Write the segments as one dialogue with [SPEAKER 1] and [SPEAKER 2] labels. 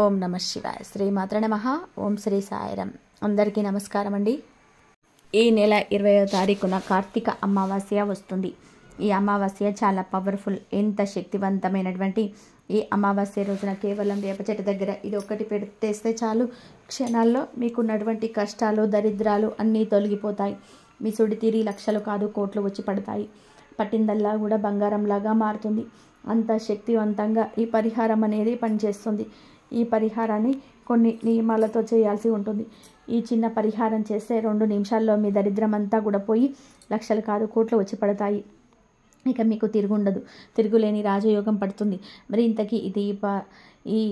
[SPEAKER 1] ఓం నమ శివాయ. శ్రీమాత్ర నమః. ఓం శ్రీ సాయిరం. అందరికీ నమస్కారం అండి. ఈ నెల 20వ తారీఖున కార్తీక అమావాస్య వస్తుంది. ఈ అమావాస్య చాలా పవర్ఫుల్, ఎంత శక్తివంతమైనటువంటి ఈ అమావాస్య రోజున కేవలం వేప చెట్టు దగ్గర ఇది ఒకటి పెట్టేస్తే చాలు, క్షణాల్లో మీకున్నటువంటి కష్టాలు దరిద్రాలు అన్నీ తొలగిపోతాయి. మీ సుడితిరి లక్షలు కాదు కోట్లు వచ్చి పడతాయి. పట్టిందల్లా కూడా బంగారంలాగా మారుతుంది. అంత శక్తివంతంగా ఈ పరిహారం అనేది పనిచేస్తుంది. ఈ పరిహారాన్ని కొన్ని నియమాలతో చేయాల్సి ఉంటుంది. ఈ చిన్న పరిహారం చేస్తే 2 నిమిషాల్లో మీ దరిద్రం అంతా కూడా పోయి లక్షలు కాదు కోట్లు వచ్చి పడతాయి. ఇక మీకు తిరుగుండదు, తిరుగులేని రాజయోగం పడుతుంది. మరి ఇంతకీ ఇది ఈ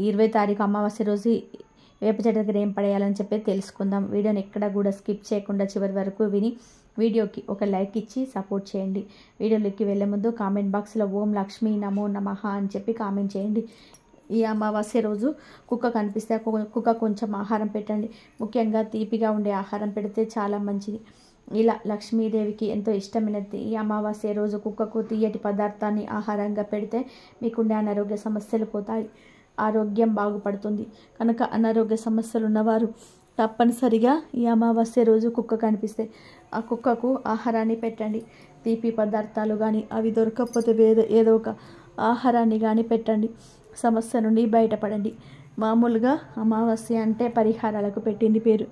[SPEAKER 1] 20వ తారీఖు అమావాస్య రోజు వేప చెట్టు దగ్గర ఏం పడేయాలని చెప్పి తెలుసుకుందాం. వీడియోని ఎక్కడ కూడా స్కిప్ చేయకుండా చివరి వరకు విని వీడియోకి ఒక లైక్ ఇచ్చి సపోర్ట్ చేయండి. వీడియోలోకి వెళ్ళే ముందు కామెంట్ బాక్స్లో ఓం లక్ష్మీ నమో నమః అని చెప్పి కామెంట్ చేయండి. ఈ అమావాస్య రోజు కుక్క కనిపిస్తే కుక్క కొంచెం ఆహారం పెట్టండి. ముఖ్యంగా తీపిగా ఉండే ఆహారం పెడితే చాలా మంచిది. ఇలా లక్ష్మీదేవికి ఎంతో ఇష్టమైనది ఈ అమావాస్య రోజు కుక్కకు తీయటి పదార్థాన్ని ఆహారంగా పెడితే మీకుండే అనారోగ్య సమస్యలు పోతాయి, ఆరోగ్యం బాగుపడుతుంది. కనుక అనారోగ్య సమస్యలు ఉన్నవారు తప్పనిసరిగా ఈ అమావాస్య రోజు కుక్క కనిపిస్తే ఆ కుక్కకు ఆహారాన్ని పెట్టండి. తీపి పదార్థాలు కానీ అవి దొరకకపోతే ఏదో ఒక ఆహారాన్ని కానీ పెట్టండి. సమస్య నుండి బయటపడండి. మామూలుగా అమావాస్య అంటే పరిహారాలకు పెట్టింది పేరు.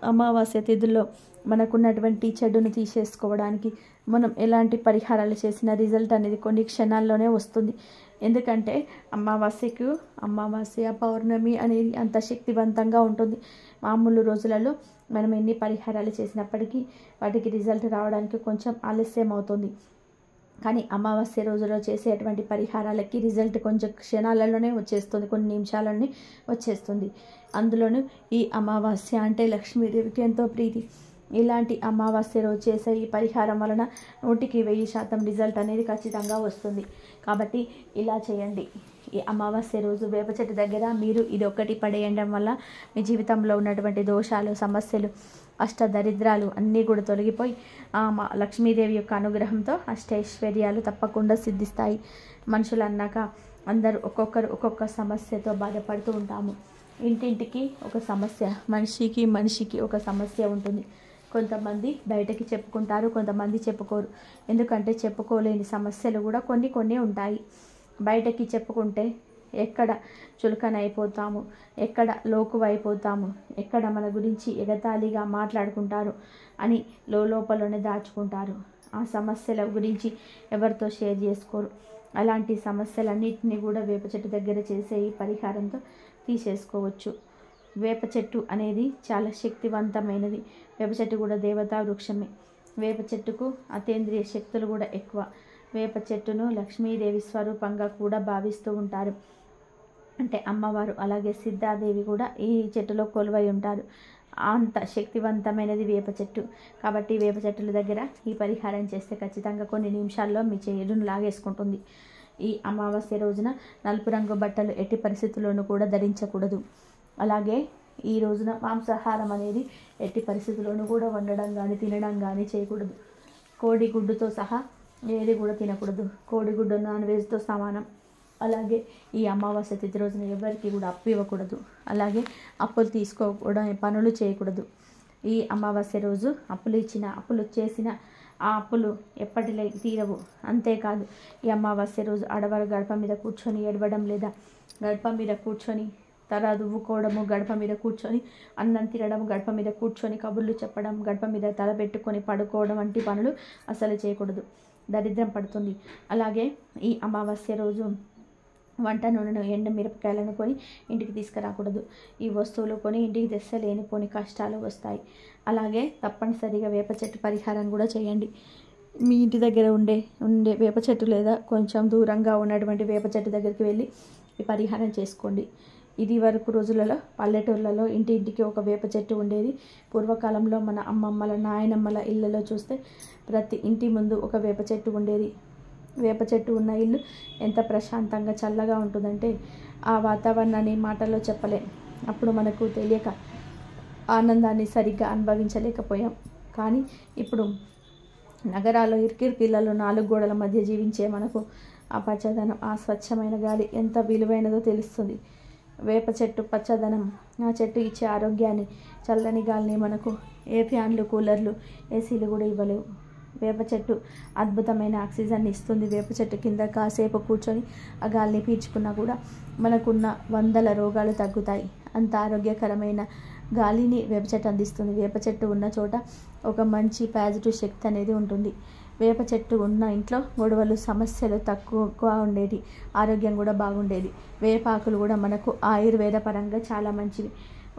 [SPEAKER 1] అమావాస్య తిథుల్లో మనకున్నటువంటి చెడును తీసేసుకోవడానికి మనం ఎలాంటి పరిహారాలు చేసిన రిజల్ట్ అనేది కొన్ని క్షణాల్లోనే వస్తుంది. ఎందుకంటే అమావాస్య పౌర్ణమి అనేది అంత శక్తివంతంగా ఉంటుంది. మామూలు రోజులలో మనం ఎన్ని పరిహారాలు చేసినప్పటికీ వాటికి రిజల్ట్ రావడానికి కొంచెం ఆలస్యం అవుతుంది. కానీ అమావాస్య రోజులో చేసేటువంటి పరిహారాలకి రిజల్ట్ కొంచెం క్షణాలలోనే వచ్చేస్తుంది, కొన్ని నిమిషాలలోనే వచ్చేస్తుంది. అందులోనూ ఈ అమావాస్య అంటే లక్ష్మీదేవికి ఎంతో ప్రీతి. ఇలాంటి అమావాస్య రోజు చేసే ఈ పరిహారం వలన 100% రిజల్ట్ అనేది ఖచ్చితంగా వస్తుంది. కాబట్టి ఇలా చేయండి. ఈ అమావాస్య రోజు వేప చెట్టు దగ్గర మీరు ఇది ఒకటి పడేయడం వల్ల మీ జీవితంలో ఉన్నటువంటి దోషాలు సమస్యలు అష్టదరిద్రాలు అన్నీ కూడా తొలగిపోయి లక్ష్మీదేవి యొక్క అనుగ్రహంతో అష్టైశ్వర్యాలు తప్పకుండా సిద్ధిస్తాయి. మనుషులు అన్నాక అందరూ ఒక్కొక్క సమస్యతో బాధపడుతూ ఉంటాము. ఇంటింటికి ఒక సమస్య, మనిషికి ఒక సమస్య ఉంటుంది. కొంతమంది బయటకి చెప్పుకుంటారు, కొంతమంది చెప్పుకోరు. ఎందుకంటే చెప్పుకోలేని సమస్యలు కూడా కొన్ని ఉంటాయి. బయటకి చెప్పుకుంటే ఎక్కడ చులకనైపోతాము, ఎక్కడ లోకువైపోతాము, ఎక్కడ మన గురించి ఎగతాళిగా మాట్లాడుకుంటారు అని లోపలనే దాచుకుంటారు. ఆ సమస్యల గురించి ఎవరితో షేర్ చేసుకోరు. అలాంటి సమస్యలన్నింటినీ కూడా వేప చెట్టు దగ్గర చేసే ఈ పరిహారంతో తీసేసుకోవచ్చు. వేప చెట్టు అనేది చాలా శక్తివంతమైనది. వేప చెట్టు కూడా దేవతా వృక్షమే. వేప చెట్టుకు అతీంద్రియ శక్తులు కూడా ఎక్కువ. వేప చెట్టును లక్ష్మీదేవి స్వరూపంగా కూడా భావిస్తూ ఉంటారు. అంటే అమ్మవారు, అలాగే సిద్ధాదేవి కూడా ఈ చెట్టులో కొలువై ఉంటారు. అంత శక్తివంతమైనది వేప చెట్టు. కాబట్టి వేప చెట్టుల దగ్గర ఈ పరిహారం చేస్తే ఖచ్చితంగా కొన్ని నిమిషాల్లో మీ చెడును లాగేసుకుంటుంది. ఈ అమావాస్య రోజున నలుపు రంగు బట్టలు ఎట్టి పరిస్థితుల్లోనూ కూడా ధరించకూడదు. అలాగే ఈ రోజున మాంసాహారం అనేది ఎట్టి పరిస్థితుల్లోనూ కూడా వండడం కానీ తినడం కానీ చేయకూడదు. కోడిగుడ్డుతో సహా ఏది కూడా తినకూడదు. కోడిగుడ్డు నాన్ వెజ్తో సమానం. అలాగే ఈ అమావాస్య తిథి రోజున ఎవరికి కూడా అప్పు ఇవ్వకూడదు. అలాగే అప్పులు తీసుకోకూడదు, పనులు చేయకూడదు. ఈ అమావాస్య రోజు అప్పులు చేసిన ఆ అప్పులు ఎప్పటిలే తీరవు. అంతేకాదు ఈ అమావాస్య రోజు ఆడవారు గడప మీద కూర్చొని ఏడవడం, లేదా గడప మీద కూర్చొని తల దువ్వుకోవడము, గడప మీద కూర్చొని అన్నం తినడం, గడప మీద కూర్చొని కబుర్లు చెప్పడం, గడప మీద తల పెట్టుకొని పడుకోవడం వంటి పనులు అసలు చేయకూడదు. దరిద్రం పడుతుంది. అలాగే ఈ అమావాస్య రోజు వంట నూనెను, ఎండు మిరపకాయలను కొని ఇంటికి తీసుకురాకూడదు. ఈ వస్తువులు కొని ఇంటికి తెస్తే లేనిపోని కష్టాలు వస్తాయి. అలాగే తప్పనిసరిగా వేప చెట్టు పరిహారం కూడా చేయండి. మీ ఇంటి దగ్గర ఉండే వేప చెట్టు లేదా కొంచెం దూరంగా ఉన్నటువంటి వేప చెట్టు దగ్గరికి వెళ్ళి ఈ పరిహారం చేసుకోండి. ఇది వరకు రోజులలో పల్లెటూళ్ళలో ఇంటింటికి ఒక వేప చెట్టు ఉండేది. పూర్వకాలంలో మన అమ్మమ్మల నాయనమ్మల ఇళ్ళలో చూస్తే ప్రతి ఇంటి ముందు ఒక వేప చెట్టు ఉండేది. వేప చెట్టు ఉన్న ఇల్లు ఎంత ప్రశాంతంగా చల్లగా ఉంటుందంటే ఆ వాతావరణాన్ని మాటల్లో చెప్పలేం. అప్పుడు మనకు తెలియక ఆనందాన్ని సరిగ్గా అనుభవించలేకపోయాం. కానీ ఇప్పుడు నగరాల్లో ఇరుకిరుకిళ్లలో 4 గోడల మధ్య జీవించే మనకు ఆ పచ్చదనం, ఆ స్వచ్ఛమైన గాలి ఎంత విలువైనదో తెలుస్తుంది. వేప చెట్టు పచ్చదనం, ఆ చెట్టు ఇచ్చే ఆరోగ్యాన్ని, చల్లని గాలిని మనకు ఏ ఫ్యాన్లు, కూలర్లు, ఏసీలు కూడా ఇవ్వలేవు. వేప చెట్టు అద్భుతమైన ఆక్సిజన్ ఇస్తుంది. వేప చెట్టు కింద కాసేపు కూర్చొని ఆ గాలిని పీల్చుకున్నా కూడా మనకున్న 100 రోగాలు తగ్గుతాయి. అంత ఆరోగ్యకరమైన గాలిని వేప చెట్టు అందిస్తుంది. వేప చెట్టు ఉన్న చోట ఒక మంచి పాజిటివ్ శక్తి అనేది ఉంటుంది. వేప చెట్టు ఉన్న ఇంట్లో గొడవలు, సమస్యలు తక్కువగా ఉండేది, ఆరోగ్యం కూడా బాగుండేది. వేపాకులు కూడా మనకు ఆయుర్వేద పరంగా చాలా మంచివి.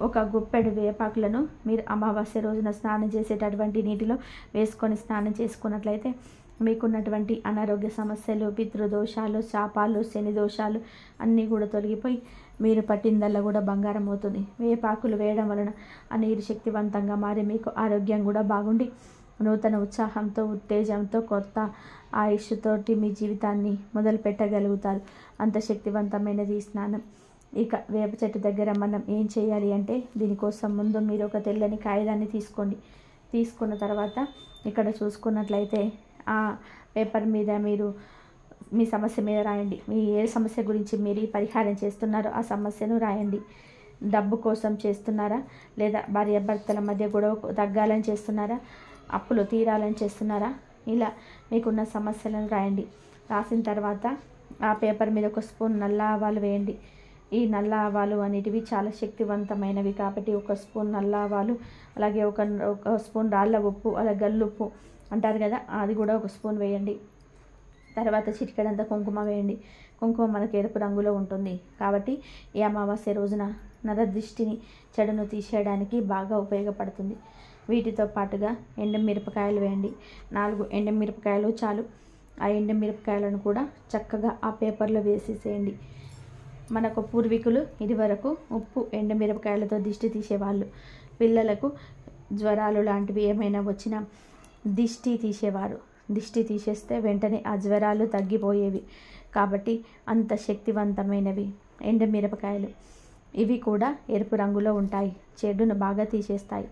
[SPEAKER 1] ఒక గుప్పెడు వేపాకులను మీరు అమావాస్య రోజున స్నానం చేసేటటువంటి నీటిలో వేసుకొని స్నానం చేసుకున్నట్లయితే మీకున్నటువంటి అనారోగ్య సమస్యలు, పితృదోషాలు, శాపాలు, శని దోషాలు అన్నీ కూడా తొలగిపోయి మీరు పట్టిందల్లా కూడా బంగారం అవుతుంది. వేపాకులు వేయడం వలన ఆ నీరు శక్తివంతంగా మారి మీకు ఆరోగ్యం కూడా బాగుండి నూతన ఉత్సాహంతో, ఉత్తేజంతో, కొత్త ఆయుష్తోటి మీ జీవితాన్ని మొదలు పెట్టగలుగుతారు. అంత శక్తివంతమైనది ఈ స్నానం. ఇక వేప చెట్టు దగ్గర మనం ఏం చేయాలి అంటే, దీనికోసం ముందు మీరు ఒక తెల్లని కాగితాన్ని తీసుకోండి. తీసుకున్న తర్వాత ఇక్కడ చూసుకున్నట్లయితే ఆ పేపర్ మీద మీరు మీ సమస్య మీద రాయండి. మీ ఏ సమస్య గురించి మీరు ఈ పరిహారం చేస్తున్నారో ఆ సమస్యను రాయండి. డబ్బు కోసం చేస్తున్నారా, లేదా భార్యాభర్తల మధ్య గొడవ తగ్గాలని చేస్తున్నారా, అప్పులు తీరాలని చేస్తున్నారా, ఇలా మీకున్న సమస్యలను రాయండి. రాసిన తర్వాత ఆ పేపర్ మీద ఒక స్పూన్ నల్ల ఆవాలు వేయండి. ఈ నల్ల ఆవాలు అనేటివి చాలా శక్తివంతమైనవి కాబట్టి ఒక స్పూన్ నల్ల ఆవాలు, అలాగే ఒక స్పూన్ రాళ్ళ ఉప్పు, అలా గల్లుప్పు అంటారు కదా, అది కూడా ఒక స్పూన్ వేయండి. తర్వాత చిటికెడంత కుంకుమ వేయండి. కుంకుమ మనకు ఎరుపు రంగులో ఉంటుంది కాబట్టి ఈ అమావాస్య రోజున నరదృష్టిని, చెడును తీసేయడానికి బాగా ఉపయోగపడుతుంది. వీటితో పాటుగా ఎండుమిరపకాయలు వేయండి. 4 ఎండుమిరపకాయలు చాలు. ఆ ఎండుమిరపకాయలను కూడా చక్కగా ఆ పేపర్లో వేసేసేయండి. మనకు పూర్వీకులు ఇదివరకు ఉప్పు, ఎండుమిరపకాయలతో దిష్టి తీసేవాళ్ళు. పిల్లలకు జ్వరాలు లాంటివి ఏమైనా వచ్చినా దిష్టి తీసేవారు. దిష్టి తీసేస్తే వెంటనే ఆ జ్వరాలు తగ్గిపోయేవి. కాబట్టి అంత శక్తివంతమైనవి ఎండుమిరపకాయలు. ఇవి కూడా ఎరుపు రంగులో ఉంటాయి, చెడును బాగా తీసేస్తాయి.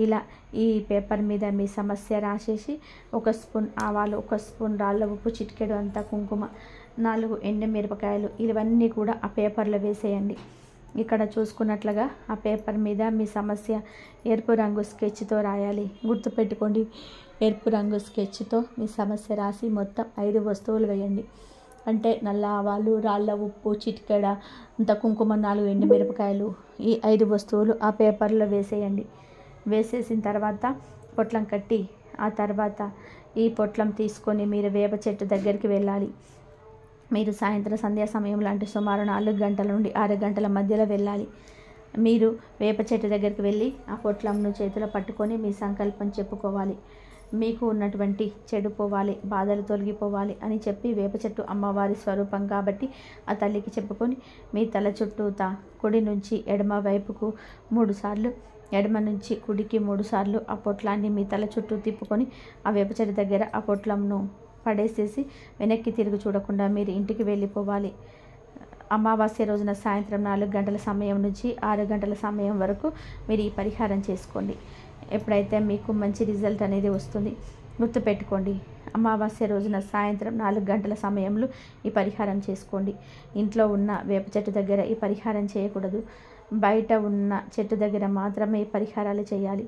[SPEAKER 1] ఇలా ఈ పేపర్ మీద మీ సమస్య రాసేసి ఒక స్పూన్ ఆవాలు, ఒక స్పూన్ రాళ్ళ ఉప్పు, చిటికెడు అంతా కుంకుమ, 4 ఎండుమిరపకాయలు ఇవన్నీ కూడా ఆ పేపర్లో వేసేయండి. ఇక్కడ చూసుకున్నట్లుగా ఆ పేపర్ మీద మీ సమస్య ఎరుపు రంగు స్కెచ్తో రాయాలి. గుర్తుపెట్టుకోండి, ఎరుపు రంగు స్కెచ్తో మీ సమస్య రాసి మొత్తం 5 వస్తువులు వేయండి. అంటే నల్ల ఆవాలు, రాళ్ళ ఉప్పు, చిటికెడ అంత కుంకుమ, 4 ఎండుమిరపకాయలు, ఈ 5 వస్తువులు ఆ పేపర్లో వేసేయండి. వేసేసిన తర్వాత పొట్లం కట్టి ఆ తర్వాత ఈ పొట్లం తీసుకొని మీరు వేప చెట్టు దగ్గరికి వెళ్ళాలి. మీరు సాయంత్రం సంధ్యా సమయంలో అంటే సుమారు 4 గంటల నుండి 6 గంటల మధ్యలో వెళ్ళాలి. మీరు వేప చెట్టు దగ్గరికి వెళ్ళి ఆ పొట్లంను చేతిలో పట్టుకొని మీ సంకల్పం చెప్పుకోవాలి. మీకు ఉన్నటువంటి చెడు పోవాలి, బాధలు తొలగిపోవాలి అని చెప్పి, వేప చెట్టు అమ్మవారి స్వరూపం కాబట్టి ఆ తల్లికి చెప్పుకొని మీ తల చుట్టూతా కుడి నుంచి ఎడమ వైపుకు 3 సార్లు, ఎడమ నుంచి కుడికి 3 సార్లు ఆ పొట్లాన్ని మీ తల చుట్టూ తిప్పుకొని ఆ వేప చెట్టు దగ్గర ఆ పొట్లంను పడేసేసి వెనక్కి తిరిగి చూడకుండా మీరు ఇంటికి వెళ్ళిపోవాలి. అమావాస్య రోజున సాయంత్రం 4 గంటల సమయం నుంచి 6 గంటల సమయం వరకు మీరు ఈ పరిహారం చేసుకోండి. ఎప్పుడైతే మీకు మంచి రిజల్ట్ అనేది వస్తుంది. గుర్తుపెట్టుకోండి, అమావాస్య రోజున సాయంత్రం 4 గంటల సమయంలో ఈ పరిహారం చేసుకోండి. ఇంట్లో ఉన్న వేప చెట్టు దగ్గర ఈ పరిహారం చేయకూడదు. బయట ఉన్న చెట్టు దగ్గర మాత్రమే ఈ పరిహారాలు చేయాలి.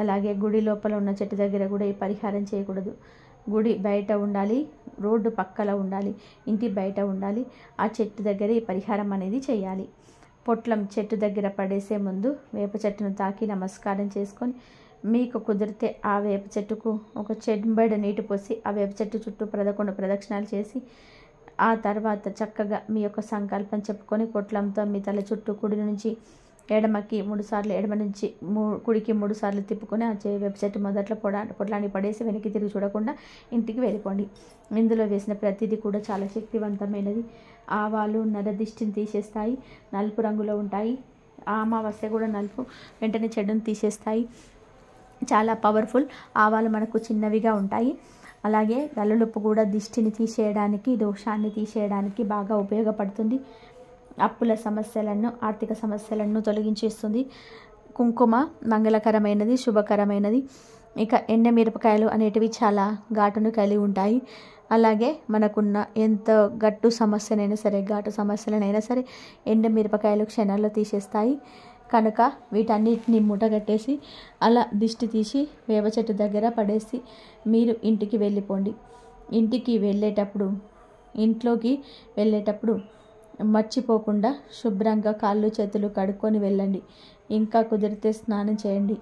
[SPEAKER 1] అలాగే గుడి లోపల ఉన్న చెట్టు దగ్గర కూడా ఈ పరిహారం చేయకూడదు. గుడి బయట ఉండాలి, రోడ్డు పక్కల ఉండాలి, ఇంటి బయట ఉండాలి. ఆ చెట్టు దగ్గర ఈ పరిహారం అనేది చేయాలి. పొట్లం చెట్టు దగ్గర పడేసే ముందు వేప చెట్టును తాకి నమస్కారం చేసుకొని, మీకు కుదిరితే ఆ వేప చెట్టుకు ఒక చెంబెడు నీటి పోసి ఆ వేప చెట్టు చుట్టూ 11 ప్రదక్షిణాలు చేసి ఆ తర్వాత చక్కగా మీ యొక్క సంకల్పం చెప్పుకొని పొట్లంతో మీ తల చుట్టూ కుడి నుంచి ఎడమకి 3 సార్లు, ఎడమ నుంచి కుడికి 3 సార్లు తిప్పుకొని ఆ వేప చెట్టు మొదట్లో పొట్లాన్ని పడేసి వెనక్కి తిరిగి చూడకుండా ఇంటికి వెళ్ళిపోండి. ఇందులో వేసిన ప్రతిదీ కూడా చాలా శక్తివంతమైనది. ఆవాలు నరదిష్టిని తీసేస్తాయి, నలుపు రంగులో ఉంటాయి. ఆ అమావాస్య కూడా నలుపు, వెంటనే చెడును తీసేస్తాయి. చాలా పవర్ఫుల్. ఆవాలు మనకు చిన్నవిగా ఉంటాయి. అలాగే గల్లులుప్పు కూడా దిష్టిని తీసేయడానికి, దోషాన్ని తీసేయడానికి బాగా ఉపయోగపడుతుంది. అప్పుల సమస్యలను, ఆర్థిక సమస్యలను తొలగించేస్తుంది. కుంకుమ మంగళకరమైనది, శుభకరమైనది. ఇక ఎండుమిరపకాయలు అనేటివి చాలా ఘాటును కలిగి ఉంటాయి. అలాగే మనకున్న ఎంత గట్టు సమస్యనైనా సరే, ఘాటు సమస్యలనైనా సరే ఎండుమిరపకాయలు క్షణాల్లో తీసేస్తాయి. కనుక వీటన్నిటిని మూటగట్టేసి అలా దిష్టి తీసి వేప చెట్టు దగ్గర పడేసి మీరు ఇంటికి వెళ్ళిపోండి. ఇంట్లోకి వెళ్ళేటప్పుడు మర్చిపోకుండా శుభ్రంగా కాళ్ళు చేతులు కడుక్కొని వెళ్ళండి. ఇంకా కుదిరితే స్నానం చేయండి.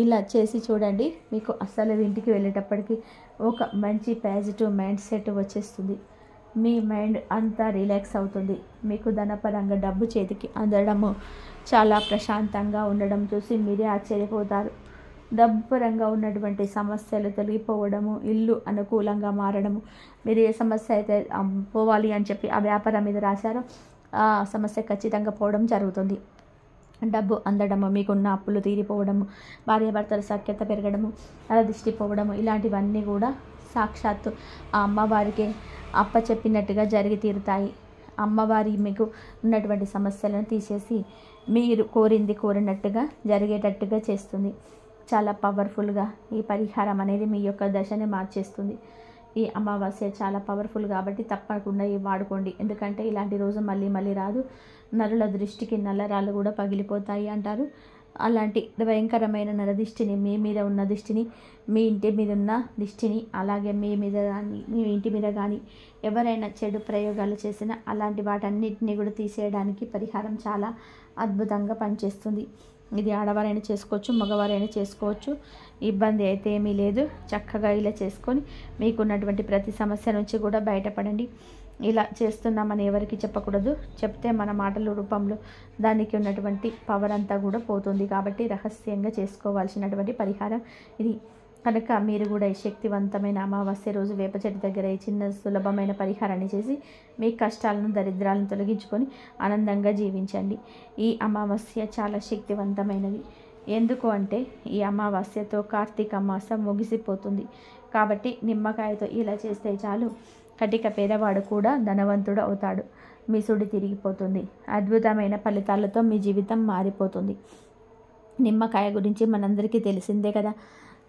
[SPEAKER 1] ఇలా చేసి చూడండి. మీకు అసలు ఇంటికి వెళ్ళేటప్పటికి ఒక మంచి పాజిటివ్ మైండ్ సెట్ వచ్చేస్తుంది. మీ మైండ్ అంతా రిలాక్స్ అవుతుంది. మీకు ధనపరంగా డబ్బు చేతికి అందడము, చాలా ప్రశాంతంగా ఉండడం చూసి మీరే ఆశ్చర్యపోతారు. డబ్బు పరంగా ఉన్నటువంటి సమస్యలు తొలగిపోవడము, ఇల్లు అనుకూలంగా మారడము, మీరు ఏ సమస్య అయితే పోవాలి అని చెప్పి ఆ వ్యాపారం మీద రాశారో ఆ సమస్య ఖచ్చితంగా పోవడం జరుగుతుంది. డబ్బు అందడము, మీకున్న అప్పులు తీరిపోవడము, భార్యాభర్తల సఖ్యత పెరగడము, దిష్టి పోవడము, ఇలాంటివన్నీ కూడా సాక్షాత్తు ఆ అమ్మవారికి అప్పచెప్పినట్టుగా జరిగి తీరుతాయి. అమ్మవారి మీకు ఉన్నటువంటి సమస్యలను తీసేసి మీరు కోరినట్టుగా జరిగేటట్టుగా చేస్తుంది. చాలా పవర్ఫుల్గా ఈ పరిహారం అనేది మీ యొక్క దశని మార్చేస్తుంది. ఈ అమావాస్య చాలా పవర్ఫుల్ కాబట్టి తప్పకుండా ఇవి వాడుకోండి. ఎందుకంటే ఇలాంటి రోజు మళ్ళీ మళ్ళీ రాదు. నరుల దృష్టికి నల్లరాళ్ళు కూడా పగిలిపోతాయి అంటారు. అలాంటి భయంకరమైన నరదిష్టిని, మీ మీద ఉన్న దిష్టిని, మీ ఇంటి మీద ఉన్న దిష్టిని, అలాగే మీ మీద కానీ మీ ఇంటి మీద కానీ ఎవరైనా చెడు ప్రయోగాలు చేసినా అలాంటి వాటన్నిటిని కూడా తీసేయడానికి పరిహారం చాలా అద్భుతంగా పనిచేస్తుంది. ఇది ఆడవారైనా చేసుకోవచ్చు, మగవారైనా చేసుకోవచ్చు. ఇబ్బంది అయితే ఏమీ లేదు. చక్కగా ఇలా చేసుకొని మీకున్నటువంటి ప్రతి సమస్య నుంచి కూడా బయటపడండి. ఇలా చేస్తున్నామని ఎవరికి చెప్పకూడదు. చెప్తే మన మాటల రూపంలో దానికి ఉన్నటువంటి పవర్ అంతా కూడా పోతుంది. కాబట్టి రహస్యంగా చేసుకోవాల్సినటువంటి పరిహారం ఇది. కనుక మీరు కూడా ఈ శక్తివంతమైన అమావాస్య రోజు వేప చెట్టు దగ్గర ఈ చిన్న సులభమైన పరిహారాన్ని చేసి మీ కష్టాలను, దరిద్రాలను తొలగించుకొని ఆనందంగా జీవించండి. ఈ అమావాస్య చాలా శక్తివంతమైనది. ఎందుకు అంటే ఈ అమావాస్యతో కార్తీక మాసం ముగిసిపోతుంది. కాబట్టి నిమ్మకాయతో ఇలా చేస్తే చాలు, కటిక పేదవాడు కూడా ధనవంతుడు అవుతాడు. మీ సుడి తిరిగిపోతుంది. అద్భుతమైన ఫలితాలతో మీ జీవితం మారిపోతుంది. నిమ్మకాయ గురించి మనందరికీ తెలిసిందే కదా.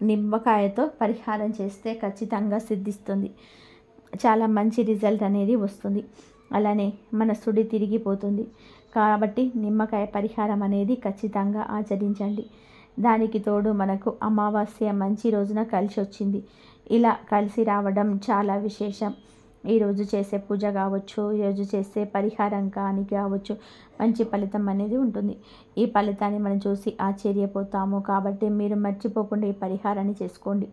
[SPEAKER 1] నిమ్మకాయతో పరిహారం చేస్తే ఖచ్చితంగా సిద్ధిస్తుంది. చాలా మంచి రిజల్ట్ అనేది వస్తుంది. అలానే మన సుడి తిరిగిపోతుంది. కాబట్టి నిమ్మకాయ పరిహారం అనేది ఖచ్చితంగా ఆచరించండి. దానికి తోడు మనకు అమావాస్య మంచి రోజున కలిసి వచ్చింది. ఇలా కలిసి రావడం చాలా విశేషం. ఈరోజు చేసే పూజ కావచ్చు, ఈరోజు చేసే పరిహారం కానీ కావచ్చు, మంచి ఫలితం అనేది ఉంటుంది. ఈ ఫలితాన్ని మనం చూసి ఆశ్చర్యపోతాము. కాబట్టి మీరు మర్చిపోకుండా ఈ పరిహారాన్ని చేసుకోండి.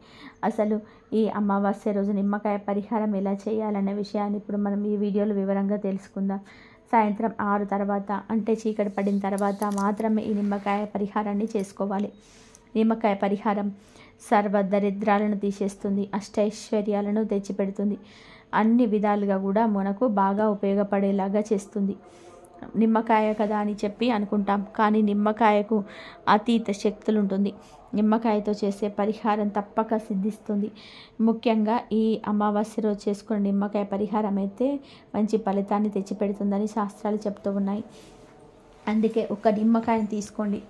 [SPEAKER 1] అసలు ఈ అమావాస్య రోజు నిమ్మకాయ పరిహారం ఎలా చేయాలనే విషయాన్ని ఇప్పుడు మనం ఈ వీడియోలో వివరంగా తెలుసుకుందాం. సాయంత్రం 6 తర్వాత, అంటే చీకటి పడిన తర్వాత మాత్రమే ఈ నిమ్మకాయ పరిహారాన్ని చేసుకోవాలి. నిమ్మకాయ పరిహారం సర్వ దరిద్రాలను తీసేస్తుంది, అష్టైశ్వర్యాలను తెచ్చిపెడుతుంది. అన్ని విధాలుగా కూడా మనకు బాగా ఉపయోగపడేలాగా చేస్తుంది. నిమ్మకాయ కదా అని చెప్పి అనుకుంటాం, కానీ నిమ్మకాయకు అతీత శక్తులు ఉంటుంది. నిమ్మకాయతో చేసే పరిహారం తప్పక సిద్ధిస్తుంది. ముఖ్యంగా ఈ అమావాస్య రోజు చేసుకునే నిమ్మకాయ పరిహారం అయితే మంచి ఫలితాన్ని తెచ్చిపెడుతుందని శాస్త్రాలు చెప్తూ ఉన్నాయి. అందుకే ఒక నిమ్మకాయను తీసుకోండి.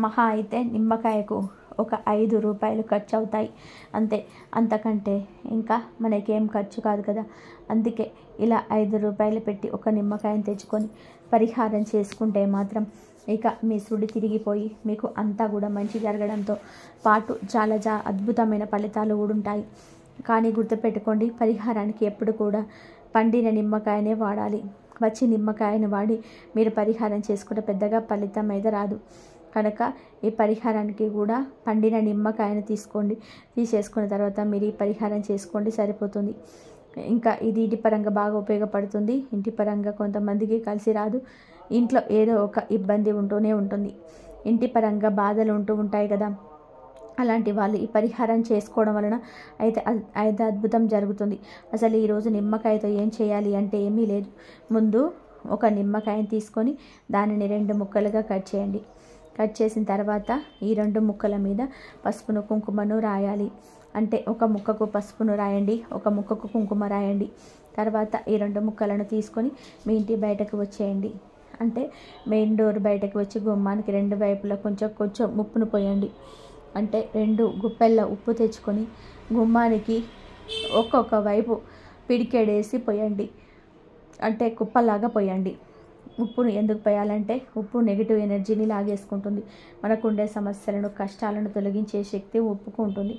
[SPEAKER 1] మహా అయితే నిమ్మకాయకు ఒక 5 రూపాయలు ఖర్చు అవుతాయి అంతే. అంతకంటే ఇంకా మనకేం ఖర్చు కాదు కదా. అందుకే ఇలా 5 రూపాయలు పెట్టి ఒక నిమ్మకాయను తెచ్చుకొని పరిహారం చేసుకుంటే మాత్రం ఇక మీ సుడి తిరిగిపోయి మీకు అంతా కూడా మంచి జరగడంతో పాటు చాలా అద్భుతమైన ఫలితాలు కూడా ఉంటాయి. కానీ గుర్తుపెట్టుకోండి, పరిహారానికి ఎప్పుడు కూడా పండిన నిమ్మకాయనే వాడాలి. వచ్చి నిమ్మకాయను వాడి మీరు పరిహారం చేసుకుంటే పెద్దగా ఫలితం అయితే రాదు. కనుక ఈ పరిహారానికి కూడా పండిన నిమ్మకాయను తీసేసుకున్న తర్వాత మీరు ఈ పరిహారం చేసుకోండి, సరిపోతుంది. ఇంకా ఇది ఇంటి పరంగా బాగా ఉపయోగపడుతుంది. ఇంటి పరంగా కొంతమందికి కలిసి రాదు. ఇంట్లో ఏదో ఒక ఇబ్బంది ఉంటూనే ఉంటుంది. ఇంటి పరంగా బాధలు ఉంటూ ఉంటాయి కదా. అలాంటి వాళ్ళు ఈ పరిహారం చేసుకోవడం వలన అయితే అద్భుతం జరుగుతుంది. అసలు ఈరోజు నిమ్మకాయతో ఏం చేయాలి అంటే ఏమీ లేదు. ముందు ఒక నిమ్మకాయని తీసుకొని దానిని 2 ముక్కలుగా కట్ చేయండి. కట్ చేసిన తర్వాత ఈ 2 ముక్కల మీద పసుపును, కుంకుమను రాయాలి. అంటే ఒక ముక్కకు పసుపును రాయండి, ఒక ముక్కకు కుంకుమ రాయండి. తర్వాత ఈ 2 ముక్కలను తీసుకొని మీ ఇంటి బయటకు వచ్చేయండి. అంటే మెయిన్ డోర్ బయటకు వచ్చి గుమ్మానికి 2 వైపులా కొంచెం ఉప్పును పోయండి. అంటే 2 గుప్పెళ్ళ ఉప్పు తెచ్చుకొని గుమ్మానికి ఒక్కొక్క వైపు పిడికెడేసి పోయండి, అంటే కుప్పలాగా పోయండి. ఉప్పును ఎందుకు పోయాలంటే ఉప్పు నెగిటివ్ ఎనర్జీని లాగేసుకుంటుంది. మనకు ఉండే సమస్యలను, కష్టాలను తొలగించే శక్తి ఉప్పుకు ఉంటుంది.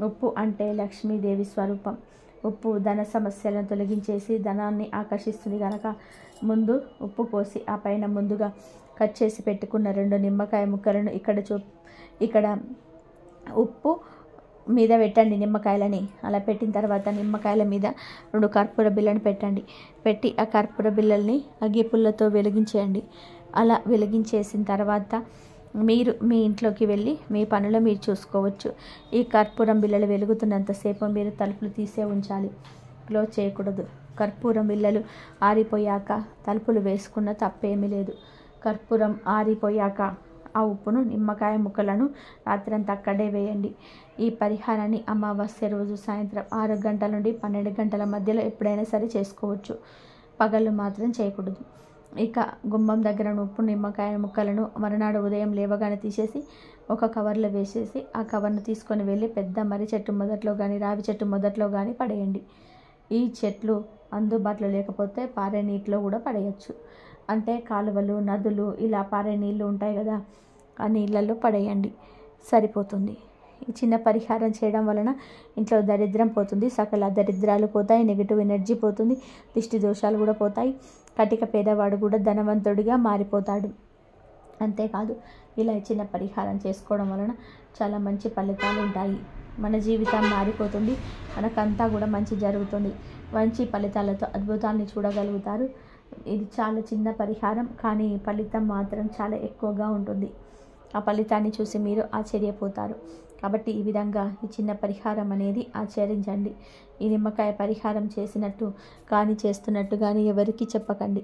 [SPEAKER 1] ఉప్పు అంటే లక్ష్మీదేవి స్వరూపం. ఉప్పు ధన సమస్యలను తొలగించేసి ధనాన్ని ఆకర్షిస్తుంది కనుక ముందు ఉప్పు పోసి ఆ పైన ముందుగా కట్ చేసి పెట్టుకున్న 2 నిమ్మకాయ ముక్కలను ఇక్కడ ఉప్పు మీద పెట్టండి నిమ్మకాయలని. అలా పెట్టిన తర్వాత నిమ్మకాయల మీద 2 కర్పూర బిళ్ళను పెట్టండి. పెట్టి ఆ కర్పూర బిళ్ళల్ని అగ్గిపుల్లతో వెలిగించేయండి. అలా వెలిగించేసిన తర్వాత మీరు మీ ఇంట్లోకి వెళ్ళి మీ పనులు మీరు చూసుకోవచ్చు. ఈ కర్పూరం బిళ్ళలు వెలుగుతున్నంతసేపు మీరు తలుపులు తీసే ఉంచాలి, క్లోజ్ చేయకూడదు. కర్పూరం బిళ్ళలు ఆరిపోయాక తలుపులు వేసుకున్న తప్పేమీ లేదు. కర్పూరం ఆరిపోయాక ఆ ఉప్పును, నిమ్మకాయ ముక్కలను రాత్రంతా అక్కడే వేయండి. ఈ పరిహారాన్ని అమావాస్య రోజు సాయంత్రం 6 గంటల నుండి 12 గంటల మధ్యలో ఎప్పుడైనా సరే చేసుకోవచ్చు. పగళ్ళు మాత్రం చేయకూడదు. ఇక గుమ్మం దగ్గర ఉప్పు, నిమ్మకాయ ముక్కలను మరునాడు ఉదయం లేవగానే తీసేసి ఒక కవర్లో వేసేసి ఆ కవర్ను తీసుకొని వెళ్ళి పెద్ద మర్రి చెట్టు మొదట్లో కానీ, రావి చెట్టు మొదట్లో కానీ పడేయండి. ఈ చెట్లు అందుబాటులో లేకపోతే పారే నీటిలో కూడా పడేయచ్చు. అంటే కాలువలు, నదులు ఇలా పారే నీళ్ళు ఉంటాయి కదా, ఆ నీళ్ళల్లో పడేయండి, సరిపోతుంది. ఈ చిన్న పరిహారం చేయడం వలన ఇంట్లో దరిద్రం పోతుంది, సకల దరిద్రాలు పోతాయి, నెగిటివ్ ఎనర్జీ పోతుంది, దిష్టి దోషాలు కూడా పోతాయి. కటిక పేదవాడు కూడా ధనవంతుడిగా మారిపోతాడు. అంతేకాదు ఇలా చిన్న పరిహారం చేసుకోవడం వలన చాలా మంచి ఫలితాలు ఉంటాయి. మన జీవితం మారిపోతుంది, మనకంతా కూడా మంచి జరుగుతుంది. మంచి ఫలితాలతో అద్భుతాన్ని చూడగలుగుతారు. ఇది చాలా చిన్న పరిహారం, కానీ ఫలితం మాత్రం చాలా ఎక్కువగా ఉంటుంది. ఆ ఫలితాన్ని చూసి మీరు ఆశ్చర్యపోతారు. కాబట్టి ఈ విధంగా ఈ చిన్న పరిహారం అనేది ఆచరించండి. ఈ నిమ్మకాయ పరిహారం చేసినట్టు కానీ, చేస్తున్నట్టు కానీ ఎవరికి చెప్పకండి.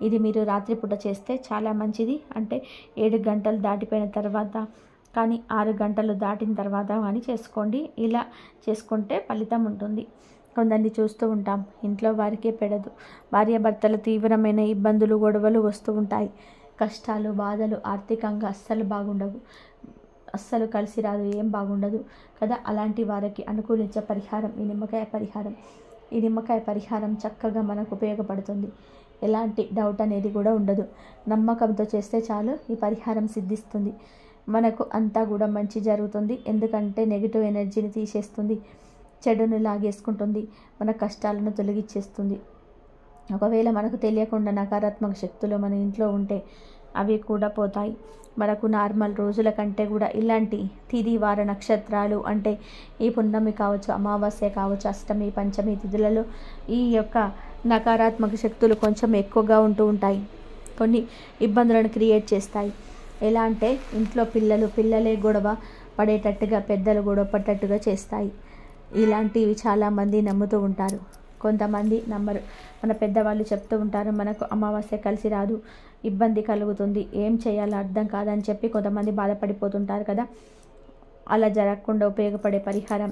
[SPEAKER 1] ఇది మీరు రాత్రిపూట చేస్తే చాలా మంచిది. అంటే 7 గంటలు దాటిపోయిన తర్వాత కానీ, 6 గంటలు దాటిన తర్వాత కానీ చేసుకోండి. ఇలా చేసుకుంటే ఫలితం ఉంటుంది. కొందరిని చూస్తూ ఉంటాం, ఇంట్లో వారికే పెడదు, భార్యాభర్తలు తీవ్రమైన ఇబ్బందులు, గొడవలు వస్తూ ఉంటాయి. కష్టాలు, బాధలు, ఆర్థికంగా అస్సలు బాగుండవు, అస్సలు కలిసి రాదు, ఏం బాగుండదు కదా. అలాంటి వారికి అనుకూలించే పరిహారం ఈ నిమ్మకాయ పరిహారం. ఈ నిమ్మకాయ పరిహారం చక్కగా మనకు ఉపయోగపడుతుంది. ఎలాంటి డౌట్ అనేది కూడా ఉండదు. నమ్మకంతో చేస్తే చాలు, ఈ పరిహారం సిద్ధిస్తుంది. మనకు అంతా కూడా మంచి జరుగుతుంది. ఎందుకంటే నెగిటివ్ ఎనర్జీని తీసేస్తుంది, చెడును లాగేసుకుంటుంది, మన కష్టాలను తొలగించేస్తుంది. ఒకవేళ మనకు తెలియకుండా నకారాత్మక శక్తులు మన ఇంట్లో ఉంటే అవి కూడా పోతాయి. మనకు నార్మల్ రోజుల కంటే కూడా ఇలాంటి తిథి, వార, నక్షత్రాలు అంటే ఈ పున్నమి కావచ్చు, అమావాస్య కావచ్చు, అష్టమి, పంచమి తిథులలో ఈ యొక్క నకారాత్మక శక్తులు కొంచెం ఎక్కువగా ఉంటూ ఉంటాయి. కొన్ని ఇబ్బందులను క్రియేట్ చేస్తాయి. ఎలా అంటే ఇంట్లో పిల్లలే గొడవ పడేటట్టుగా, పెద్దలు గొడవ పడ్డట్టుగా చేస్తాయి. ఇలాంటివి చాలామంది నమ్ముతూ ఉంటారు, కొంతమంది నమ్మరు. మన పెద్దవాళ్ళు చెప్తూ ఉంటారు, మనకు అమావాస్య కలిసి రాదు, ఇబ్బంది కలుగుతుంది, ఏం చేయాలో అర్థం కాదని చెప్పి కొంతమంది బాధపడిపోతుంటారు కదా. అలా జరగకుండా ఉపయోగపడే పరిహారం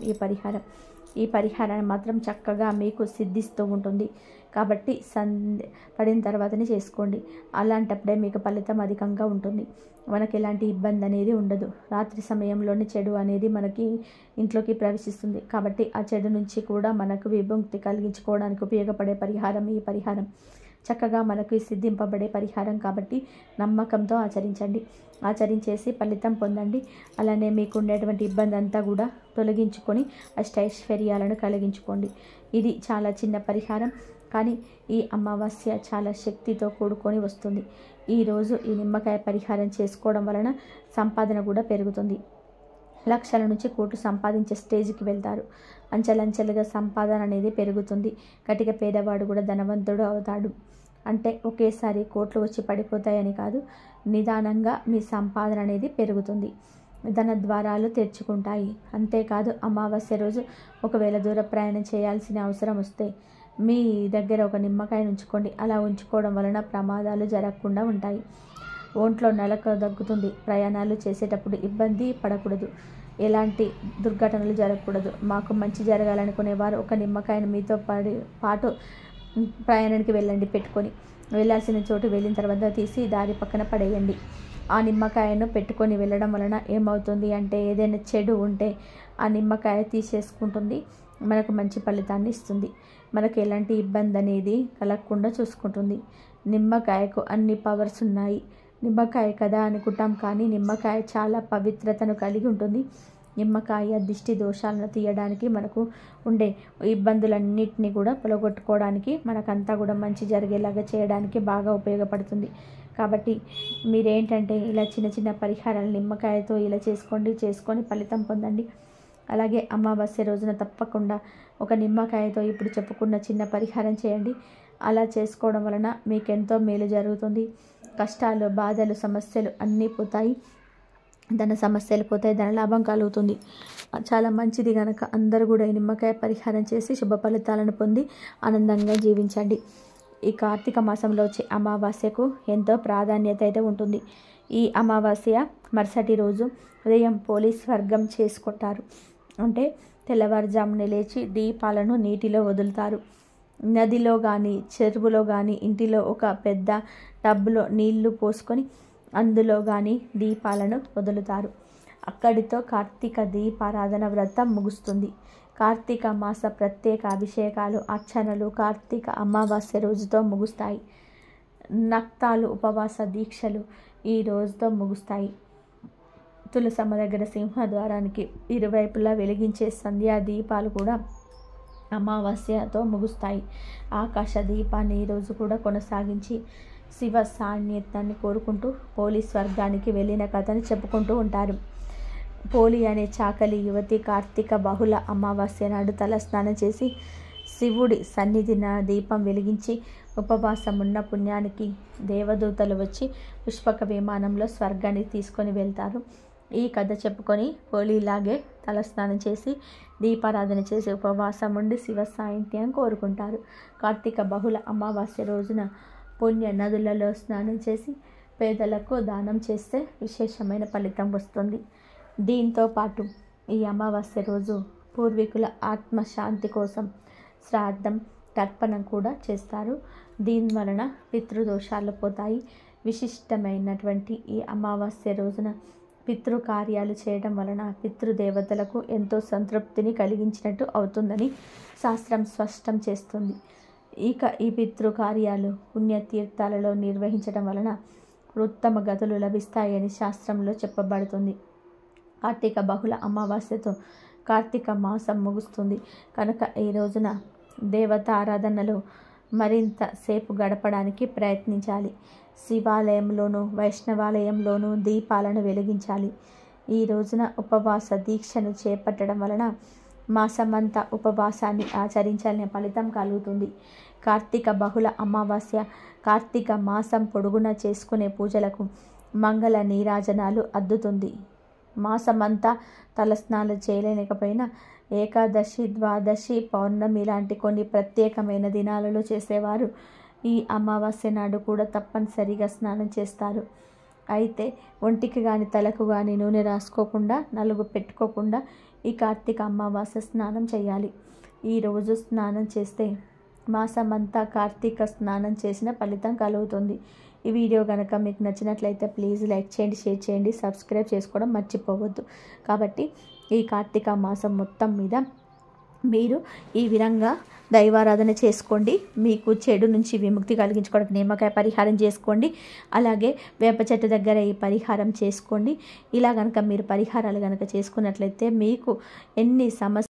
[SPEAKER 1] ఈ పరిహారాన్ని మాత్రం చక్కగా మీకు సిద్ధిస్తూ ఉంటుంది. కాబట్టి పడిన తర్వాతనే చేసుకోండి. అలాంటప్పుడే మీకు ఫలితం అధికంగా ఉంటుంది. మనకి ఎలాంటి ఇబ్బంది అనేది ఉండదు. రాత్రి సమయంలోని చెడు అనేది మనకి ఇంట్లోకి ప్రవేశిస్తుంది. కాబట్టి ఆ చెడు నుంచి కూడా మనకు విముక్తి కలిగించుకోవడానికి ఉపయోగపడే పరిహారం ఈ పరిహారం. చక్కగా మనకు సిద్ధింపబడే పరిహారం కాబట్టి నమ్మకంతో ఆచరించేసి ఫలితం పొందండి. అలానే మీకు ఉండేటువంటి ఇబ్బంది అంతా కూడా తొలగించుకొని అష్టైశ్వర్యాలను కలిగించుకోండి. ఇది చాలా చిన్న పరిహారం, కానీ ఈ అమావాస్య చాలా శక్తితో కూడుకొని వస్తుంది. ఈరోజు ఈ నిమ్మకాయ పరిహారం చేసుకోవడం వలన సంపాదన కూడా పెరుగుతుంది. లక్షల నుంచి కోట్లు సంపాదించే స్టేజ్కి వెళ్తారు. అంచెలంచెలుగా సంపాదన అనేది పెరుగుతుంది. కటిక పేదవాడు కూడా ధనవంతుడు అవుతాడు. అంటే ఒకేసారి కోట్లు వచ్చి పడిపోతాయని కాదు, నిదానంగా మీ సంపాదన అనేది పెరుగుతుంది. ధన ద్వారాలు తెరుచుకుంటాయి. అంతేకాదు అమావాస్య రోజు ఒకవేళ దూర ప్రయాణం చేయాల్సిన అవసరం వస్తే మీ దగ్గర ఒక నిమ్మకాయను ఉంచుకోండి. అలా ఉంచుకోవడం వలన ప్రమాదాలు జరగకుండా ఉంటాయి. ఒంట్లో నలక దగ్గుతుంది. ప్రయాణాలు చేసేటప్పుడు ఇబ్బంది పడకూడదు, ఎలాంటి దుర్ఘటనలు జరగకూడదు. మాకు మంచి జరగాలనుకునేవారు ఒక నిమ్మకాయను మీతో పాటు ప్రయాణానికి వెళ్ళండి. పెట్టుకొని వెళ్ళాల్సిన చోటు వెళ్ళిన తర్వాత తీసి దారి పక్కన పడేయండి. ఆ నిమ్మకాయను పెట్టుకొని వెళ్ళడం వలన ఏమవుతుంది అంటే ఏదైనా చెడు ఉంటే ఆ నిమ్మకాయ తీసేసుకుంటుంది, మనకు మంచి ఫలితాన్ని ఇస్తుంది. మనకు ఎలాంటి ఇబ్బంది అనేది కలగకుండా చూసుకుంటుంది. నిమ్మకాయకు అన్ని పవర్స్ ఉన్నాయి. నిమ్మకాయ కదా అనుకుంటాం, కానీ నిమ్మకాయ చాలా పవిత్రతను కలిగి ఉంటుంది. నిమ్మకాయ దిష్టి దోషాలను తీయడానికి, మనకు ఉండే ఇబ్బందులన్నిటినీ కూడా పొలగొట్టుకోవడానికి, మనకంతా కూడా మంచి జరిగేలాగా చేయడానికి బాగా ఉపయోగపడుతుంది. కాబట్టి మీరేంటంటే ఇలా చిన్న చిన్న పరిహారాలు నిమ్మకాయతో ఇలా చేసుకొని ఫలితం పొందండి. అలాగే అమావాస్య రోజున తప్పకుండా ఒక నిమ్మకాయతో ఇప్పుడు చెప్పుకున్న చిన్న పరిహారం చేయండి. అలా చేసుకోవడం వలన మీకెంతో మేలు జరుగుతుంది. కష్టాలు, బాధలు, సమస్యలు అన్నీ పోతాయి. ధన సమస్యలు పోతాయి, ధన లాభం కలుగుతుంది. చాలా మంచిది కనుక అందరూ కూడా ఈ నిమ్మకాయ పరిహారం చేసి శుభ ఫలితాలను పొంది ఆనందంగా జీవించండి. ఈ కార్తీక మాసంలో వచ్చే అమావాస్యకు ఎంతో ప్రాధాన్యత అయితే ఉంటుంది. ఈ అమావాస్య మరుసటి రోజు ఉదయం పోలీస్ వర్గం చేసుకుంటారు. అంటే తెల్లవారుజామున లేచి దీపాలను నీటిలో వదులుతారు. నదిలో కానీ, చెరువులో కానీ, ఇంటిలో ఒక పెద్ద టబ్లో నీళ్లు పోసుకొని అందులో కానీ దీపాలను వదులుతారు. అక్కడితో కార్తీక దీపారాధన వ్రతం ముగుస్తుంది. కార్తీక మాస ప్రత్యేక అభిషేకాలు, అర్చనలు కార్తీక అమావాస్య రోజుతో ముగుస్తాయి. నక్తాలు, ఉపవాస దీక్షలు ఈ రోజుతో ముగుస్తాయి. తులసమ్మ దగ్గర సింహద్వారానికి ఇరువైపులా వెలిగించే సంధ్యా దీపాలు కూడా అమావాస్యతో ముగుస్తాయి. ఆకాశ దీపాన్ని ఈరోజు కూడా కొనసాగించి శివ సాన్నిధ్యాన్ని కోరుకుంటూ పోలీస్ వర్గానికి వెళ్ళిన కథని చెప్పుకుంటూ ఉంటారు. పోలి అనే చాకలి యువతి కార్తీక బహుళ అమావాస్య నాడు తల స్నానం చేసి శివుడి సన్నిధిన దీపం వెలిగించి ఉపవాసం ఉన్న పుణ్యానికి దేవదూతలు వచ్చి పుష్పక విమానంలో స్వర్గానికి తీసుకొని వెళ్తారు. ఈ కథ చెప్పుకొని పోలీలాగే తలస్నానం చేసి దీపారాధన చేసి ఉపవాసం ఉండి శివ సాహిత్యం కోరుకుంటారు. కార్తీక బహుళ అమావాస్య రోజున పుణ్య నదులలో స్నానం చేసి పేదలకు దానం చేస్తే విశేషమైన ఫలితం వస్తుంది. దీంతో పాటు ఈ అమావాస్య రోజు పూర్వీకుల ఆత్మశాంతి కోసం శ్రాద్ధం, తర్పణం కూడా చేస్తారు. దీని వలన పితృదోషాలు పోతాయి. విశిష్టమైనటువంటి ఈ అమావాస్య రోజున పితృకార్యాలు చేయడం వలన పితృదేవతలకు ఎంతో సంతృప్తిని కలిగించినట్టు అవుతుందని శాస్త్రం స్పష్టం చేస్తుంది. ఇక ఈ పితృకార్యాలు పుణ్యతీర్థాలలో నిర్వహించడం వలన ఉత్తమ గతులు లభిస్తాయని శాస్త్రంలో చెప్పబడుతుంది. కార్తీక బహుళ అమావాస్యతో కార్తీక మాసం ముగుస్తుంది కనుక ఈ రోజున దేవతా ఆరాధనలో మరింత సేపు గడపడానికి ప్రయత్నించాలి. శివాలయంలోనూ వైష్ణవాలయంలోనూ దీపాలను వెలిగించాలి. ఈ రోజున ఉపవాస దీక్షను చేపట్టడం వలన మాసమంతా ఉపవాసాన్ని ఆచరించాలనే ఫలితం కలుగుతుంది. కార్తీక బహుళ అమావాస్య కార్తీక మాసం పొడుగున చేసుకునే పూజలకు మంగళ నీరాజనాలు అద్దుతుంది. మాసమంతా తలస్నానం చేయలేకపోయినా ఏకాదశి, ద్వాదశి, పౌర్ణమి లాంటి కొన్ని ప్రత్యేకమైన దినాలలో చేసేవారు ఈ అమావాస్య నాడు కూడా తప్పనిసరిగా స్నానం చేస్తారు. అయితే ఒంటికి కానీ తలకు కానీ నూనె రాసుకోకుండా, నలుగు పెట్టుకోకుండా ఈ కార్తీక అమావాస్య స్నానం చేయాలి. ఈరోజు స్నానం చేస్తే మాసమంతా కార్తీక స్నానం చేసిన ఫలితం కలుగుతుంది. ఈ వీడియో కనుక మీకు నచ్చినట్లయితే ప్లీజ్ లైక్ చేయండి, షేర్ చేయండి, సబ్స్క్రైబ్ చేసుకోవడం మర్చిపోవద్దు. కాబట్టి ఈ కార్తీక మాసం మొత్తం మీద మీరు ఈ విధంగా దైవారాధన చేసుకోండి. మీకు చెడు నుంచి విముక్తి కలిగించుకోవడానికి నిమ్మకాయ పరిహారం చేసుకోండి. అలాగే వేప చెట్టు దగ్గర ఈ పరిహారం చేసుకోండి. ఇలా కనుక మీరు పరిహారాలు కనుక చేసుకున్నట్లయితే మీకు ఎన్ని సమస్యలు